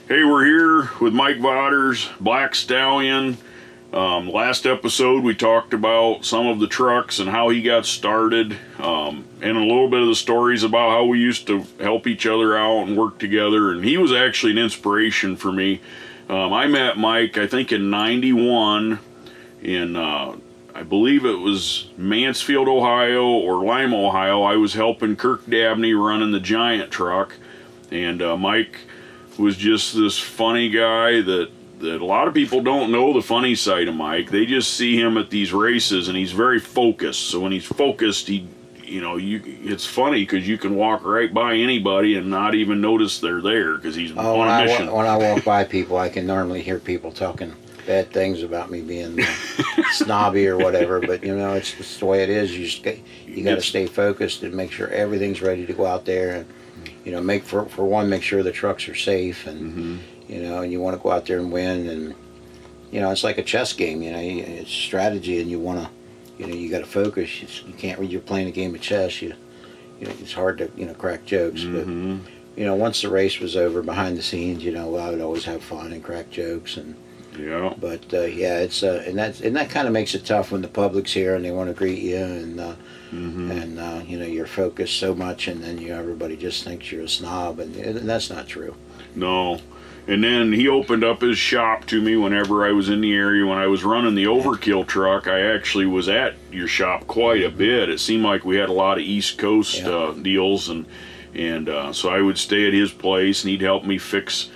Hey, we're here with Mike Vaters, Black Stallion. Last episode we talked about some of the trucks and how he got started, and a little bit of the stories about how we used to help each other out and work together, and he was actually an inspiration for me. I met Mike, I think in '91 in, I believe it was Mansfield, Ohio or Lima, Ohio. I was helping Kirk Dabney running the giant truck, and Mike was just this funny guy that a lot of people don't know the funny side of Mike. They just see him at these races, and he's very focused. So when he's focused, it's funny because you can walk right by anybody and not even notice they're there because he's on a mission. When I walk by people, I can normally hear people talking bad things about me being snobby or whatever. But it's the way it is. You got to stay focused and make sure everything's ready to go out there, and make sure the trucks are safe, and and you want to go out there and win, and it's like a chess game. It's strategy, and you want to, you got to focus. You can't read. You're playing a game of chess. It's hard to crack jokes, but once the race was over, behind the scenes, I would always have fun and crack jokes, and yeah. But yeah, it's and that kind of makes it tough when the public's here and they want to greet you, and you're focused so much, and then everybody just thinks you're a snob, and that's not true. No. And then he opened up his shop to me whenever I was in the area. When I was running the Overkill truck, I actually was at your shop quite a bit. It seemed like we had a lot of East Coast deals, and so I would stay at his place, and he'd help me fix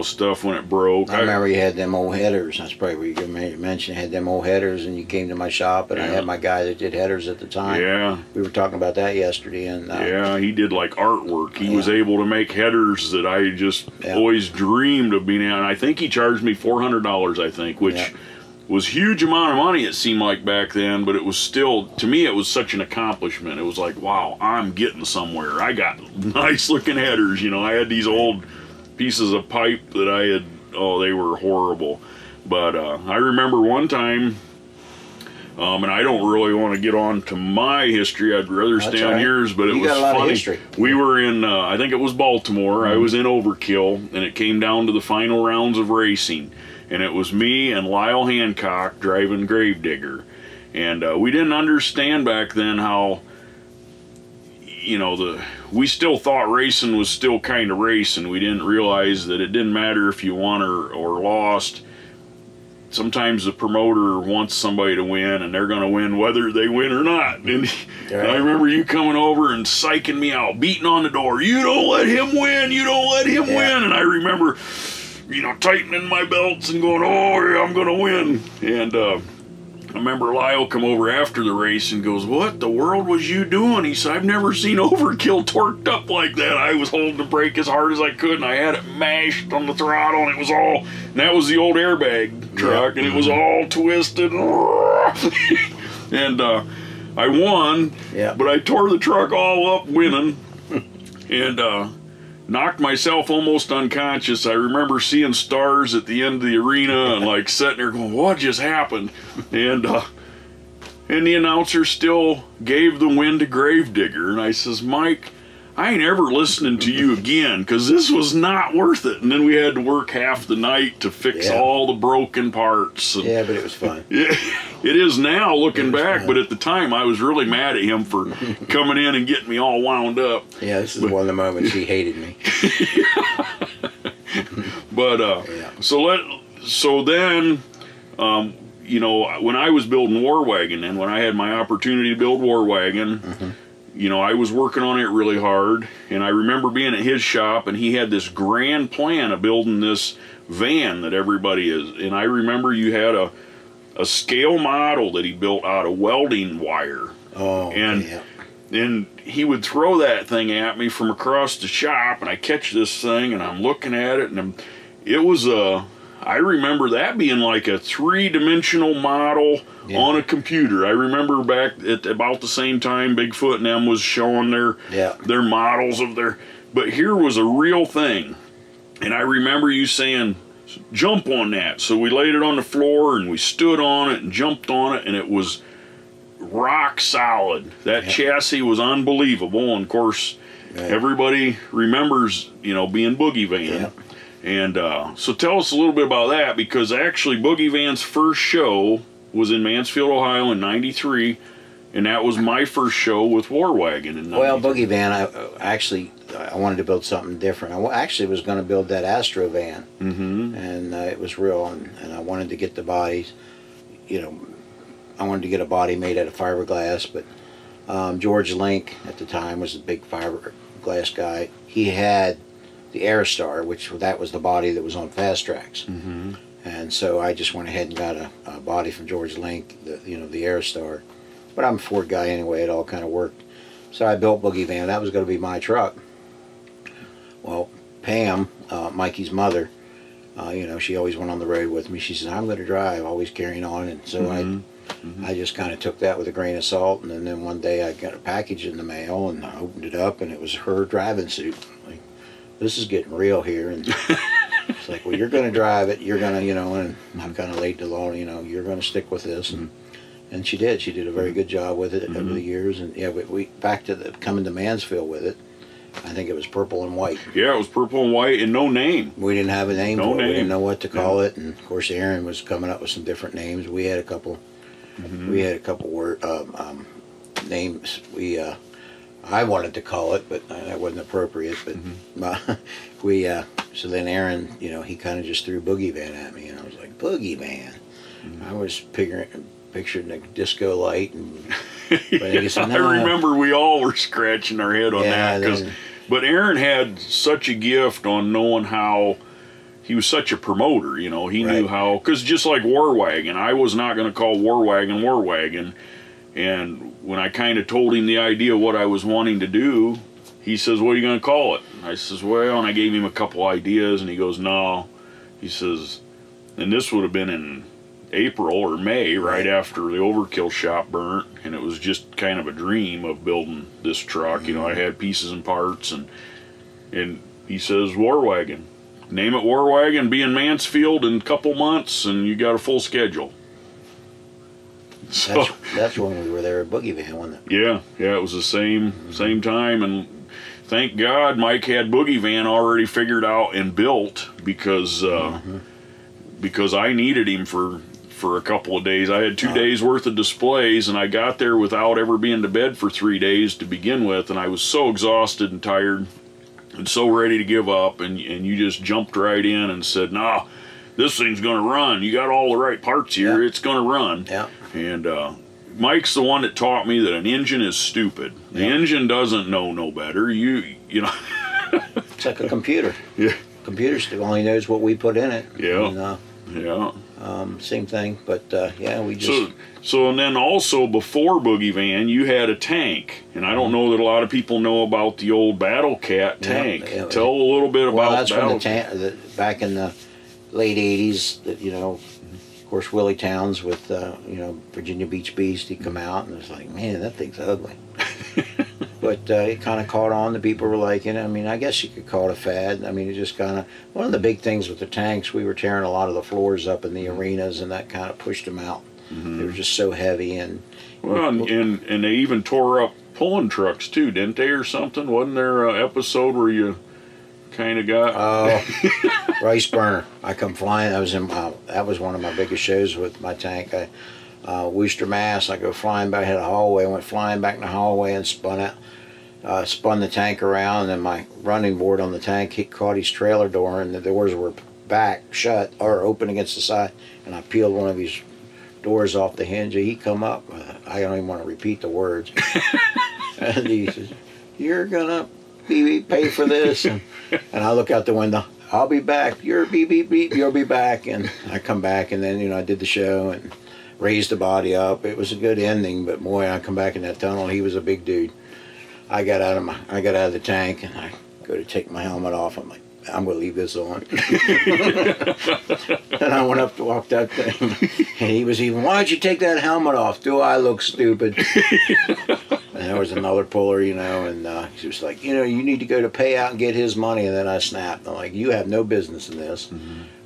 stuff when it broke. I remember you had them old headers. That's probably where you mentioned you had them old headers, and you came to my shop, and I had my guy that did headers at the time. Yeah. We were talking about that yesterday, and yeah, he did like artwork. He was able to make headers that I just always dreamed of being at. And I think he charged me $400, I think, which was a huge amount of money, it seemed like back then, but it was still, to me, it was such an accomplishment. It was like, wow, I'm getting somewhere. I got nice looking headers. I had these old pieces of pipe that I had, they were horrible. But I remember one time, and I don't really want to get on to my history, I'd rather stay on yours, but it was funny. We were in, I think it was Baltimore. I was in Overkill, and it came down to the final rounds of racing, and it was me and Lyle Hancock driving Gravedigger. And we didn't understand back then how, we still thought racing was still kind of racing. We didn't realize that it didn't matter if you won or lost. Sometimes the promoter wants somebody to win, and they're going to win whether they win or not. And I remember you coming over and psyching me out, beating on the door. You don't let him win. You don't let him win. And I remember, tightening my belts and going, oh, yeah, I'm going to win. And I remember Lyle come over after the race and goes, what the world was you doing? He said, I've never seen Overkill torqued up like that. I was holding the brake as hard as I could, and I had it mashed on the throttle, and it was all, and that was the old airbag truck, and it was all twisted. And I won, but I tore the truck all up winning, and knocked myself almost unconscious. I remember seeing stars at the end of the arena and like sitting there going, what just happened? And the announcer still gave the win to Gravedigger. And I says, Mike, I ain't ever listening to you again, because this was not worth it. And then we had to work half the night to fix all the broken parts. And but it was fun. Yeah, it is now looking back, but at the time I was really mad at him for coming in and getting me all wound up. Yeah, this is one of the moments he hated me. But so then when I was building Wagon, and when I had my opportunity to build Wagon, I was working on it really hard, and I remember being at his shop, and he had this grand plan of building this van that everybody is, and I remember you had a scale model that he built out of welding wire. And he would throw that thing at me from across the shop, and I catch this thing, and I'm looking at it, and it was I remember that being like a three-dimensional model on a computer. I remember back at about the same time Bigfoot and them was showing their models of their, but here was a real thing. And I remember you saying, jump on that. So we laid it on the floor, and we stood on it and jumped on it, and it was rock solid. That chassis was unbelievable. And of course, everybody remembers, being Boogie van. And so tell us a little bit about that, because actually Boogie Van's first show was in Mansfield, Ohio in '93, and that was my first show with War Wagon in '93. Well, Boogie Van, I wanted to build something different. I actually was going to build that Astro van, and it was real, and I wanted to get the bodies, you know, I wanted to get a body made out of fiberglass, but George Link at the time was a big fiberglass guy. He had the Aerostar, which that was the body that was on Fast Tracks. And so I just went ahead and got a body from George Link, the Aerostar. But I'm a Ford guy anyway, it all kind of worked. So I built Boogie Van. That was going to be my truck. Well, Pam, Mikey's mother, you know, she always went on the road with me. She said, I'm going to drive, always carrying on. And so I just kind of took that with a grain of salt. And then one day I got a package in the mail, and I opened it up, and it was her driving suit. Like, this is getting real here. And it's like, well, you're going to drive it. You're going to, you know, and I'm kind of laid to law, you know, you're going to stick with this. And she did. She did a very good job with it over the years. And yeah, we back to coming to Mansfield with it. I think it was purple and white. Yeah, it was purple and white and no name. We didn't have a name for it. We didn't know what to call it. And of course, Aaron was coming up with some different names. We had a couple. We had a couple names. I wanted to call it, but that wasn't appropriate. But so then Aaron, you know, he kind of just threw Boogie Van at me, and I was like, Boogie Van. I was picturing a disco light, and but he said, no. I remember we all were scratching our head on that. But Aaron had such a gift on knowing how. He was such a promoter, you know. He knew how, because just like War Wagon, I was not going to call War Wagon. And when I kind of told him the idea of what I was wanting to do, he says, what are you going to call it? I says, well, and I gave him a couple ideas, and he goes, no. He says, and this would have been in April or May, right after the Overkill shop burnt, and it was just kind of a dream of building this truck. You know, I had pieces and parts, and he says, War Wagon. Name it War Wagon, be in Mansfield in a couple months, and you got a full schedule. So that's when we were there at Boogie Van, wasn't it? Yeah, it was the same time, and thank God Mike had Boogie Van already figured out and built, because I needed him for a couple of days. I had 2 days worth of displays, and I got there without ever being to bed for 3 days to begin with, and I was so exhausted and tired and so ready to give up, and you just jumped right in and said, nah, this thing's going to run. You got all the right parts here. It's going to run. And Mike's the one that taught me that an engine is stupid. The engine doesn't know no better. You know. It's like a computer. Computer still only knows what we put in it. Same thing, but we just... So and then also before Boogie Van, you had a tank, and I don't know that a lot of people know about the old Battle Cat tank. Tell a little bit about that. Well, that's when the back in the late 80s, that, you know, of course, Willie Towns with, you know, Virginia Beach Beast, he'd come out, and it was like, man, that thing's ugly. But it kind of caught on. The people were liking it. I mean, I guess you could call it a fad. I mean, it just kind of... One of the big things with the tanks, we were tearing a lot of the floors up in the arenas, and that kind of pushed them out. They were just so heavy. And they even tore up pulling trucks, too, didn't they, or something? Wasn't there an episode where you kind of got... Rice burner. I come flying. That was one of my biggest shows with my tank. Worcester, Mass. I go flying back, had a hallway, went flying back in the hallway and spun the tank around, and then my running board on the tank caught his trailer door, and the doors were back shut or open against the side, and I peeled one of his doors off the hinge. He come up, I don't even want to repeat the words, and he says, you're gonna pay for this, and I look out the window, I'll be back, you're beep beep beep, you'll be back, and I come back, and then, you know, I did the show and raised the body up. It was a good ending, but boy, I come back in that tunnel, he was a big dude. I got out of the tank, and I go to take my helmet off. I'm like, I'm going to leave this on. And I went up to walk that thing, and he was even, why'd you take that helmet off? Do I look stupid? And there was another puller, you know, and he was like, you know, you need to go to pay out and get his money. And then I snapped. I'm like, you have no business in this.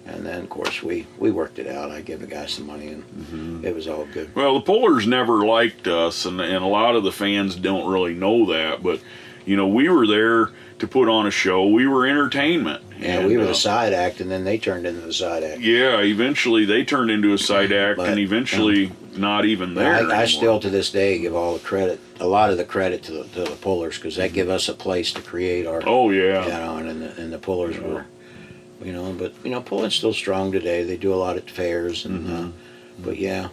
And then, of course, we worked it out. I gave the guy some money, and it was all good. Well, the pullers never liked us, and a lot of the fans don't really know that. But, You know, we were there to put on a show. We were entertainment. Yeah, we were the side act, and then they turned into the side act. Yeah, eventually they turned into a side act, But, and eventually not even there. I still to this day give all the credit, a lot of the credit to the pullers, because they give us a place to create our. Oh yeah. You know, and the pullers were, you know, but you know, pulling's still strong today. They do a lot at fairs, and but yeah,